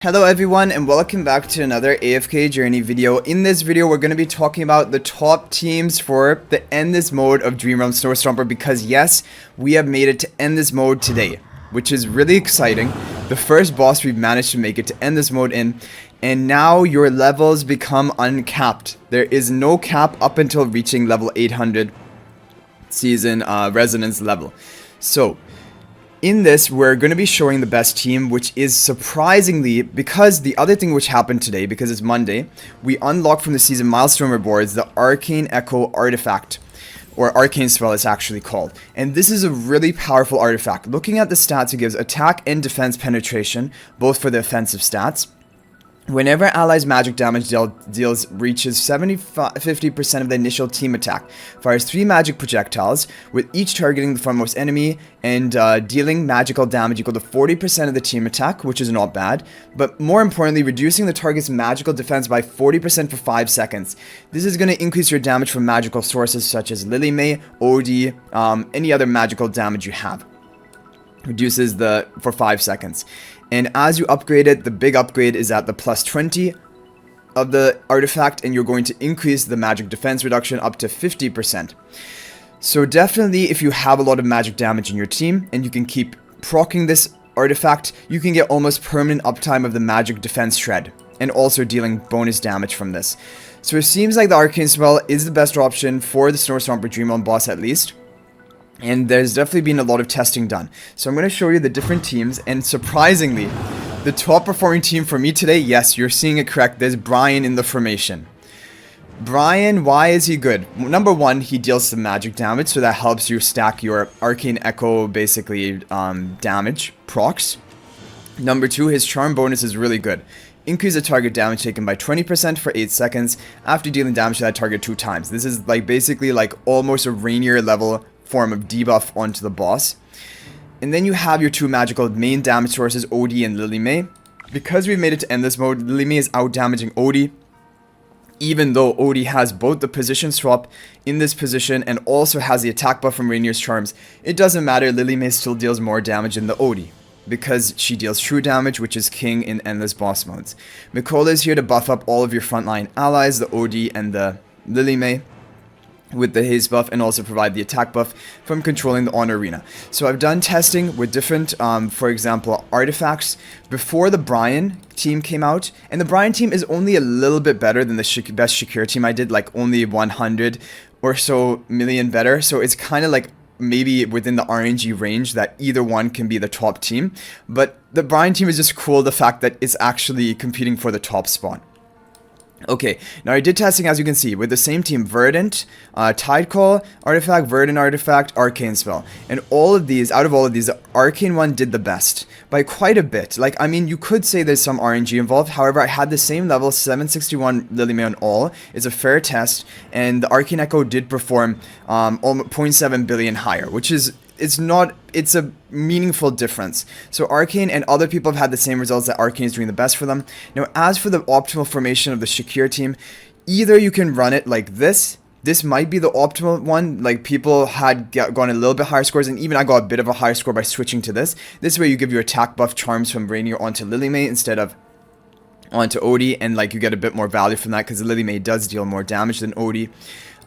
Hello everyone and welcome back to another AFK journey video. In this video we're going to be talking about the top teams for the end this mode of Dream Realm STOMPER, because yes, we have made it to end this mode today, which is really exciting. The first boss we've managed to make it to end this mode in, and now your levels become uncapped. There is no cap up until reaching level 800 season resonance level. So in this, we're going to be showing the best team, which is surprisingly, because the other thing which happened today, because it's Monday, we unlocked from the season milestone rewards the Arcane Echo artifact, or Arcane spell it's actually called. And this is a really powerful artifact. Looking at the stats, it gives attack and defense penetration, both for the offensive stats. Whenever allies' magic damage deals reaches 50% of the initial team attack, fires 3 magic projectiles, with each targeting the frontmost enemy and dealing magical damage equal to 40% of the team attack, which is not bad, but more importantly, reducing the target's magical defense by 40% for 5 seconds. This is going to increase your damage from magical sources such as Lily May, OD, any other magical damage you have. Reduces for 5 seconds. And as you upgrade it, the big upgrade is at the plus 20 of the artifact, and you're going to increase the magic defense reduction up to 50%. So definitely, if you have a lot of magic damage in your team and you can keep proccing this artifact, you can get almost permanent uptime of the magic defense shred, and also dealing bonus damage from this. So it seems like the Arcane spell is the best option for the STOMPER Dream Realm boss, at least. And there's definitely been a lot of testing done. So I'm going to show you the different teams, and surprisingly, the top performing team for me today, yes, you're seeing it correct, there's Bryon in the formation. Bryon, why is he good? Number one, he deals some magic damage, so that helps you stack your Arcane Echo, basically, damage procs. Number two, his charm bonus is really good. Increase the target damage taken by 20% for 8 seconds after dealing damage to that target 2 times. This is basically almost a Rainier level form of debuff onto the boss. And then you have your 2 magical main damage sources, OD and Lily May. Because we've made it to end this mode, Lily May is out damaging OD, even though OD has both the position swap in this position and also has the attack buff from Rainier's charms. It doesn't matter, Lily May still deals more damage than the OD, because she deals true damage, which is king in endless boss modes. Mikola is here to buff up all of your frontline allies, the OD and the Lily May, with the haze buff, and also provide the attack buff from controlling the on arena. So I've done testing with different, for example, artifacts before the Bryon team came out, and the Bryon team is only a little bit better than the best Shakir team I did, only 100 or so million better. So it's kind of maybe within the RNG range that either one can be the top team. But the Bryon team is just cool, the fact that it's actually competing for the top spot. Okay, now I did testing, as you can see, with the same team: Verdant, Tidecall artifact, Verdant artifact, Arcane spell. And all of these, out of all of these, the Arcane one did the best by quite a bit. I mean, you could say there's some RNG involved. However, I had the same level, 761 Lily May on all. It's a fair test, and the Arcane Echo did perform 0.7 billion higher, which is it's a meaningful difference. So Arcane and other people have had the same results, that Arcane is doing the best for them. Now, as for the optimal formation of the Shakir team, either you can run it like this. This might be the optimal one. People had gone a little bit higher scores, and even I got a bit of a higher score by switching to this. This way you give your attack buff charms from Rainier onto Lily May instead of onto OD, and you get a bit more value from that, because Lily May does deal more damage than OD.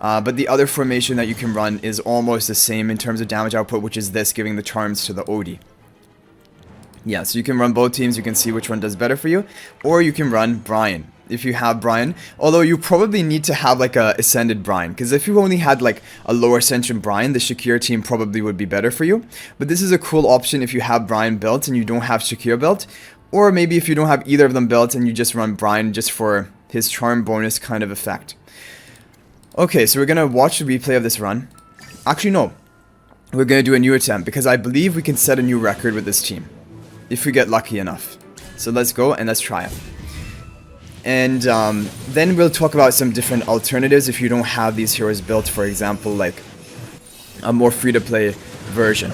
But the other formation that you can run is almost the same in terms of damage output, which is this, giving the charms to the OD. Yeah, so you can run both teams, you can see which one does better for you, or you can run Bryon if you have Bryon, although you probably need to have a Ascended Bryon, because if you only had a lower Ascension Bryon, the Shakir team probably would be better for you. But this is a cool option if you have Bryon built and you don't have Shakir built, or maybe if you don't have either of them built and you just run Bryon just for his charm bonus kind of effect. Okay, so we're going to watch the replay of this run. Actually, no. We're going to do a new attempt, because I believe we can set a new record with this team, if we get lucky enough. So let's go and let's try it. And then we'll talk about some different alternatives if you don't have these heroes built, for example, a more free-to-play version.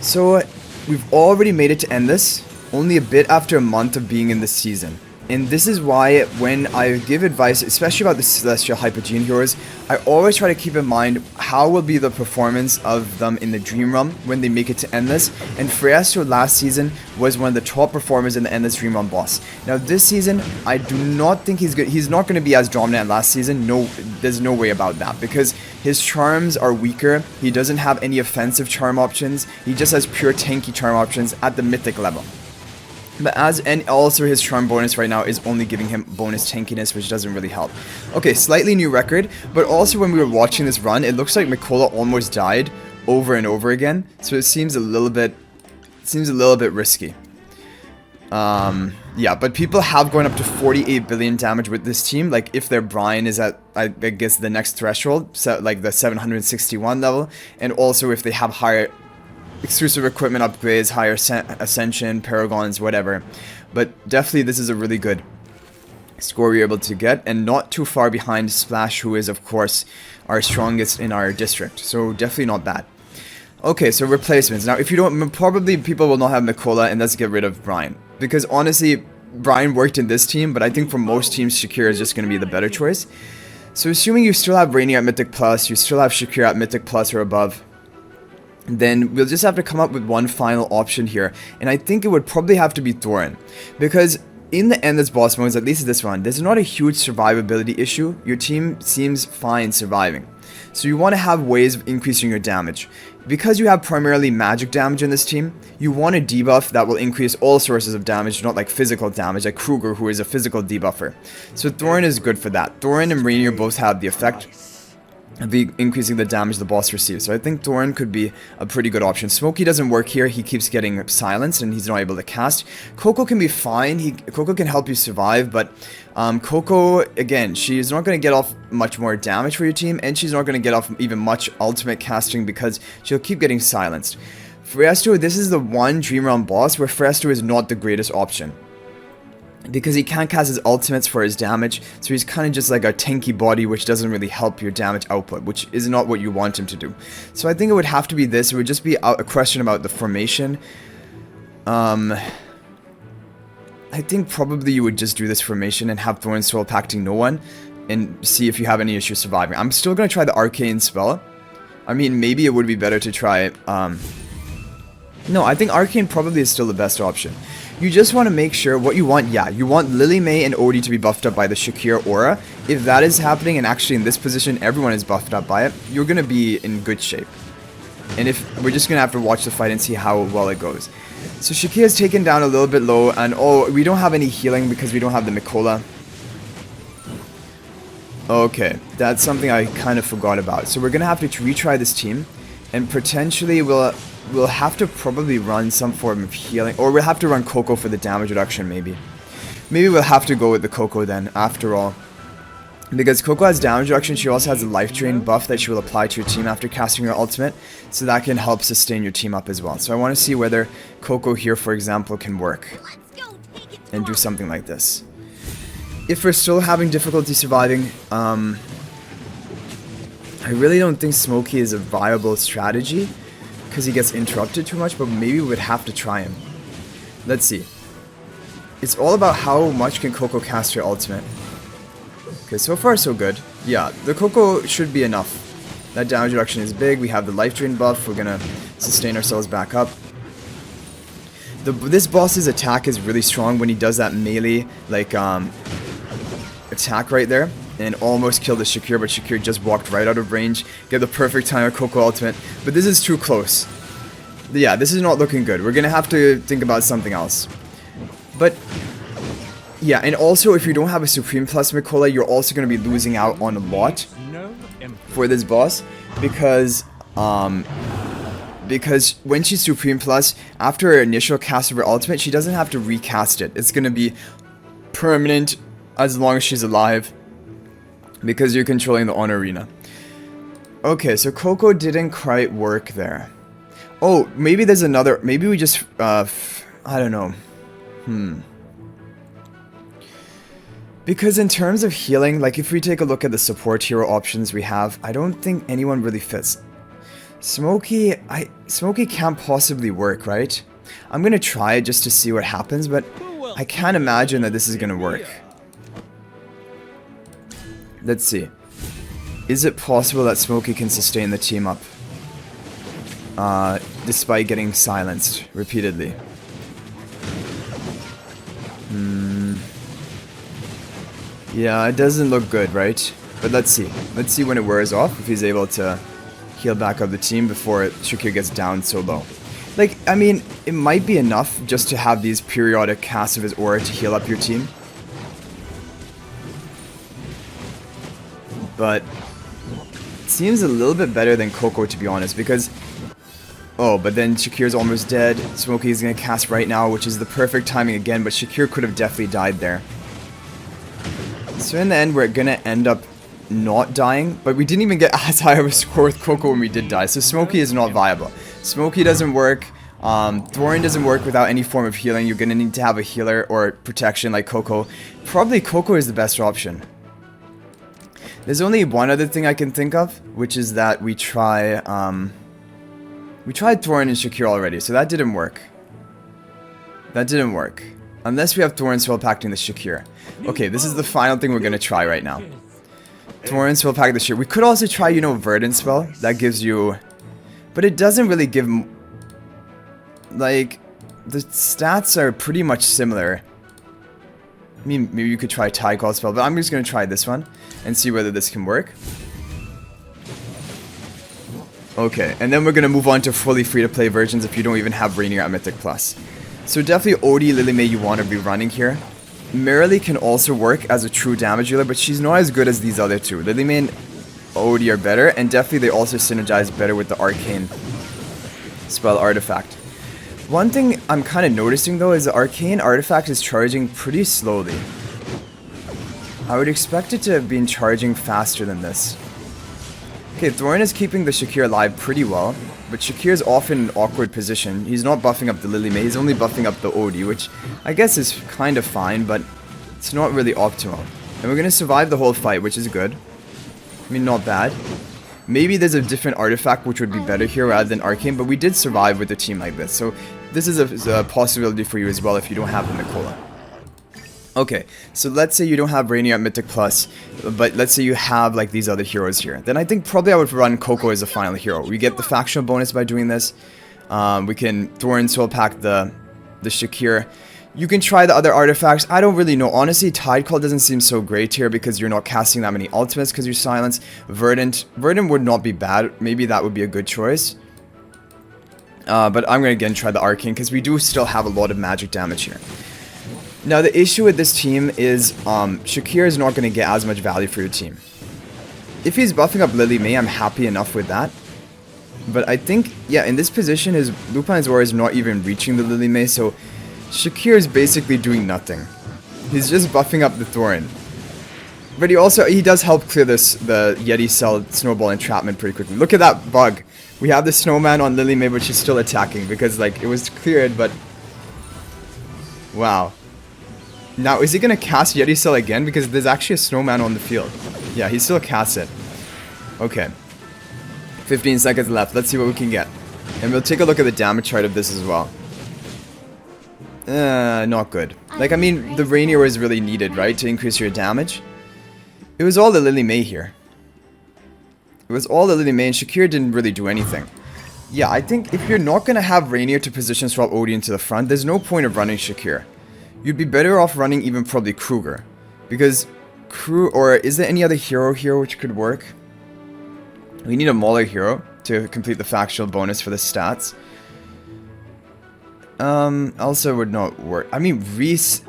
So we've already made it to end this, only a bit after a month of being in this season. And this is why when I give advice, especially about the Celestial Hypogean heroes, I always try to keep in mind how will be the performance of them in the Dream Realm when they make it to Endless. And Freyasto last season was one of the top performers in the Endless Dream Realm boss. Now this season, I do not think he's good. He's not going to be as dominant last season. No, there's no way about that because his charms are weaker. He doesn't have any offensive charm options. He just has pure tanky charm options at the mythic level. But and also his charm bonus right now is only giving him bonus tankiness, which doesn't really help. Okay, slightly new record, but also when we were watching this run, it looks like Mikola almost died over and over again. So it seems a little bit risky. Yeah, but people have gone up to 48 billion damage with this team. Like if their Bryon is at, I guess, the next threshold, so like the 761 level, and also if they have higher exclusive equipment upgrades, higher ascension, paragons, whatever. But definitely this is a really good score we were able to get, and not too far behind Splash, who is of course our strongest in our district. So definitely not bad. Okay, so replacements. Now if you don't, probably people will not have Mikola, and let's get rid of Bryon. Because honestly, Bryon worked in this team, but I think for most teams Shakira is just going to be the better choice. So assuming you still have Rainy at Mythic Plus, you still have Shakira at Mythic Plus or above, then we'll just have to come up with one final option here, and I think it would probably have to be Thorin, because in the Endless boss modes, at least this one, there's not a huge survivability issue. Your team seems fine surviving, so you want to have ways of increasing your damage. Because you have primarily magic damage in this team, you want a debuff that will increase all sources of damage, not like physical damage, like Kruger, who is a physical debuffer. So Thorin is good for that. Thorin and Rainier both have the effect of increasing the damage the boss receives. So I think Thorin could be a pretty good option. Smokey doesn't work here. He keeps getting silenced and he's not able to cast. Coco can be fine. Coco can help you survive, but Coco, again, she's not going to get off much more damage for your team, and she's not going to get off even much ultimate casting because she'll keep getting silenced. Freyasto, this is the one Dream Realm boss where Freyasto is not the greatest option, because he can't cast his ultimates for his damage, so he's kind of just like a tanky body which doesn't really help your damage output, which is not what you want him to do. So I think it would have to be this. It would just be a question about the formation. I think probably you would just do this formation and have Thorin Soul Pacting no one, and see if you have any issue surviving. I'm still going to try the Arcane spell. I mean, maybe it would be better to try, no, I think Arcane probably is still the best option. You just want to make sure what you want. Yeah, you want Lily May and Odie to be buffed up by the Shakira aura. If that is happening, and actually in this position everyone is buffed up by it, you're going to be in good shape. And if we're just going to have to watch the fight and see how well it goes. So Shakira's taken down a little bit low, and oh, we don't have any healing because we don't have the Mikola. Okay, that's something I kind of forgot about. So we're going to have to retry this team, and potentially we'll have to probably run some form of healing, or we'll have to run Coco for the damage reduction maybe. Maybe we'll have to go with the Coco then, after all. Because Coco has damage reduction, she also has a life drain buff that she will apply to your team after casting her ultimate, so that can help sustain your team up as well. So I want to see whether Coco here, for example, can work and do something like this. If we're still having difficulty surviving, I really don't think Smokey is a viable strategy, because he gets interrupted too much, but maybe we would have to try him. Let's see. It's all about how much can Coco cast her ultimate. Okay, so far so good. Yeah, the Coco should be enough. That damage reduction is big. We have the life drain buff. We're gonna sustain ourselves back up. This boss's attack is really strong when he does that melee, like, attack right there. And almost killed the Shakir, but Shakir just walked right out of range. Get the perfect time of Coco ultimate. But this is too close. Yeah, this is not looking good. We're gonna have to think about something else. But yeah, and also if you don't have a Supreme Plus Mikola, you're also gonna be losing out on a lot for this boss, because when she's Supreme Plus, after her initial cast of her ultimate, she doesn't have to recast it. It's gonna be permanent as long as she's alive, because you're controlling the honor arena. Okay, so Coco didn't quite work there. Oh, maybe there's another, maybe we just, I don't know. Because in terms of healing, like if we take a look at the support hero options we have, I don't think anyone really fits. Smokey can't possibly work, right? I'm gonna try it just to see what happens, but I can't imagine that this is gonna work. Let's see. Is it possible that Smokey can sustain the team up? Despite getting silenced repeatedly. Yeah, it doesn't look good, right? But let's see. Let's see when it wears off, if he's able to heal back up the team before Shakir gets down so low. Like, I mean, it might be enough just to have these periodic casts of his aura to heal up your team. But it seems a little bit better than Coco, to be honest, because... Oh, but then Shakir's almost dead. Smokey is going to cast right now, which is the perfect timing again, but Shakir could have definitely died there. So in the end, we're going to end up not dying, but we didn't even get as high of a score with Coco when we did die, so Smokey is not viable. Smokey doesn't work, Thorn doesn't work without any form of healing. You're going to need to have a healer or protection like Coco. Probably Coco is the best option. There's only one other thing I can think of, which is that we tried Thorn and Shakir already, so that didn't work. That didn't work. Unless we have Thorn spell pacting the Shakir. Okay, this is the final thing we're going to try right now. Thorn spell pack the Shakir. We could also try, you know, Verdant spell. That gives you... But it doesn't really give... Like, the stats are pretty much similar. I mean, maybe you could try Tie Call spell, but I'm just going to try this one and see whether this can work. Okay, and then we're going to move on to fully free-to-play versions if you don't even have Rainier at Mythic Plus. So definitely Odie, Lilymay you want to be running here. Marilee can also work as a true damage dealer, but she's not as good as these other two. Lilymay and Odie are better, and definitely they also synergize better with the Arcane spell artifact. One thing I'm kind of noticing though is the Arcane artifact is charging pretty slowly. I would expect it to have been charging faster than this. Okay, Thorn is keeping the Shakir alive pretty well, but Shakir is often in an awkward position. He's not buffing up the Lilymay, he's only buffing up the Odie, which I guess is kind of fine, but it's not really optimal. And we're going to survive the whole fight, which is good. I mean, not bad. Maybe there's a different artifact which would be better here rather than Arcane, but we did survive with a team like this. So this is a possibility for you as well if you don't have the Nicola. Okay, so let's say you don't have Rainier at Mythic Plus, but let's say you have like these other heroes here. Then I think probably I would run Coco as a final hero. We get the factional bonus by doing this. We can Thorn Soul Pack the Shakir. You can try the other artifacts. I don't really know. Honestly, Tide Call doesn't seem so great here because you're not casting that many ultimates because you're silenced. Verdant would not be bad. Maybe that would be a good choice. But I'm going to again try the Arcane because we do still have a lot of magic damage here. Now the issue with this team is Shakir is not going to get as much value for your team. If he's buffing up Lilymay, I'm happy enough with that. But I think, yeah, in this position, his Lupin's Aura is not even reaching the Lilymay, so Shakir is basically doing nothing. He's just buffing up the Thorn. But he does help clear the Yeti Cell Snowball Entrapment pretty quickly. Look at that bug. We have the Snowman on Lilymay, but she's still attacking because, like, it was cleared, but... Wow. Now, is he going to cast Yeti Cell again? Because there's actually a Snowman on the field. Yeah, he still casts it. Okay. 15 seconds left. Let's see what we can get. And we'll take a look at the damage chart of this as well. Not good. Like, I mean, the Rainier was really needed, right? To increase your damage. It was all the Lilymay here. It was all the Lilymay, and Shakir didn't really do anything. Yeah, I think if you're not going to have Rainier to position swap Odie into the front, there's no point of running Shakir. You'd be better off running even probably Kruger. Because or is there any other hero here which could work? We need a Mauler hero to complete the factional bonus for the stats. Also would not work. I mean, Reese...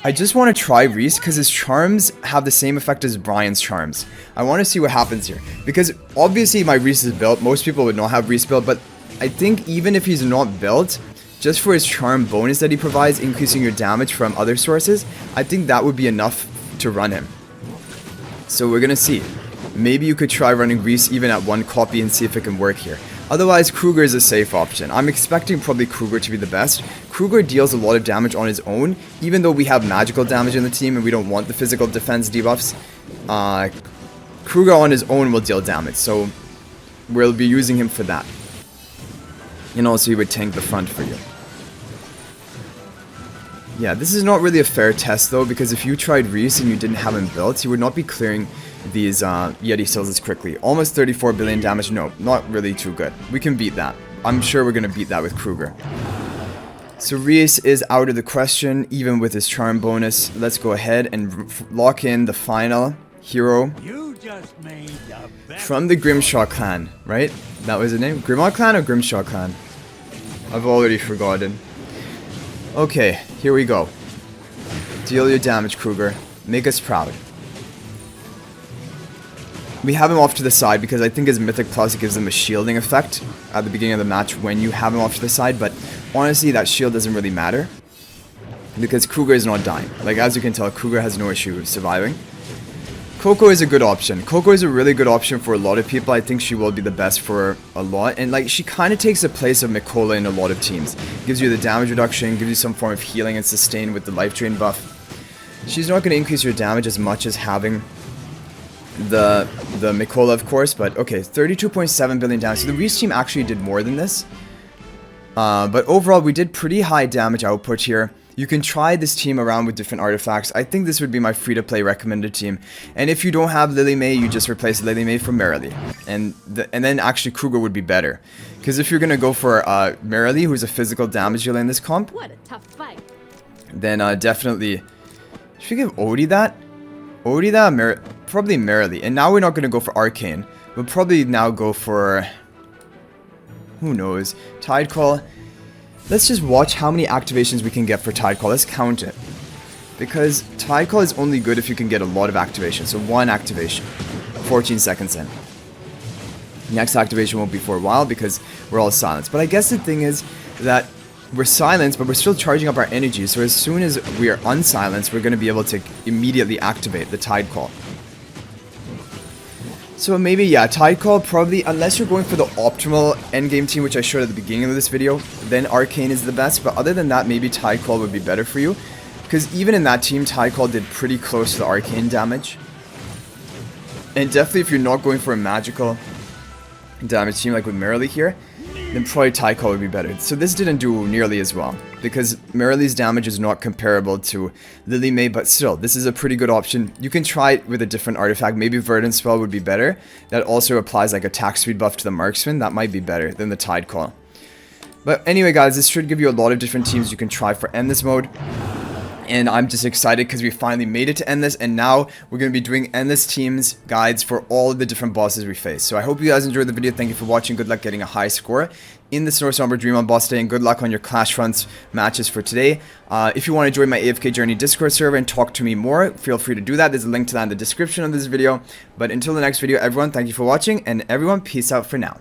I just want to try Reese because his charms have the same effect as Bryon's charms. I want to see what happens here. Because obviously my Reese is built. Most people would not have Reese built. But I think even if he's not built, just for his charm bonus that he provides, increasing your damage from other sources, I think that would be enough to run him. So we're going to see. Maybe you could try running Reese even at one copy and see if it can work here. Otherwise, Kruger is a safe option. I'm expecting probably Kruger to be the best. Kruger deals a lot of damage on his own, even though we have magical damage in the team and we don't want the physical defense debuffs. Kruger on his own will deal damage, so we'll be using him for that. And also he would tank the front for you. Yeah, this is not really a fair test though, because if you tried Reese and you didn't have him built, you would not be clearing these Yeti Seals as quickly. Almost 34 billion damage, no, not really too good. We can beat that. I'm sure we're going to beat that with Kruger. So Reese is out of the question, even with his charm bonus. Let's go ahead and lock in the final hero from the Grimshaw clan, right? That was his name? Grimmaw clan or Grimshaw clan? I've already forgotten. Okay, here we go. Deal your damage, Kruger. Make us proud. We have him off to the side because I think his Mythic Plus gives him a shielding effect at the beginning of the match when you have him off to the side, but honestly that shield doesn't really matter because Kruger is not dying. Like, as you can tell, Kruger has no issue surviving. Coco is a good option. Coco is a really good option for a lot of people. I think she will be the best for a lot. And like, she kind of takes the place of Mikola in a lot of teams. Gives you the damage reduction, gives you some form of healing and sustain with the life drain buff. She's not going to increase your damage as much as having the Mikola, of course. But okay, 32.7 billion damage. So the Reese team actually did more than this. But overall, we did pretty high damage output here. You can try this team around with different artifacts. I think this would be my free-to-play recommended team. And if you don't have Lily May, you just replace Lily May for Marilee. And then actually Kruger would be better. Because if you're going to go for Marilee, who's a physical damage dealer in this comp, what a tough fight. Then definitely... Should we give Odie that? Odie that? Probably Marilee. And now we're not going to go for Arcane. We'll probably now go for... Who knows? Tidecall. Let's just watch how many activations we can get for Tidecall. Let's count it. Because Tidecall is only good if you can get a lot of activations. So 1 activation. 14 seconds in. Next activation won't be for a while because we're all silenced. But I guess the thing is that we're silenced, but we're still charging up our energy. So as soon as we are unsilenced, we're going to be able to immediately activate the Tidecall. So maybe, yeah, Tidecall probably, unless you're going for the optimal endgame team, which I showed at the beginning of this video, then Arcane is the best. But other than that, maybe Tidecall would be better for you. Because even in that team, Tidecall did pretty close to the Arcane damage. And definitely if you're not going for a magical damage team like with Marilee here, then probably Tidecall would be better. So this didn't do nearly as well, because Marilee's damage is not comparable to Lily May, but still, this is a pretty good option. You can try it with a different artifact. Maybe Verdant Spell would be better. That also applies like attack speed buff to the marksman. That might be better than the Tidecall. But anyway, guys, this should give you a lot of different teams you can try for Endless mode. And I'm just excited because we finally made it to Endless, and now we're going to be doing Endless teams guides for all of the different bosses we face. So I hope you guys enjoyed the video. Thank you for watching. Good luck getting a high score in the Snow Dream on boss day, and good luck on your Clash Fronts matches for today. If you want to join my AFK Journey Discord server and talk to me more, feel free to do that. There's a link to that in the description of this video. But until the next video, everyone, thank you for watching, and everyone, peace out for now.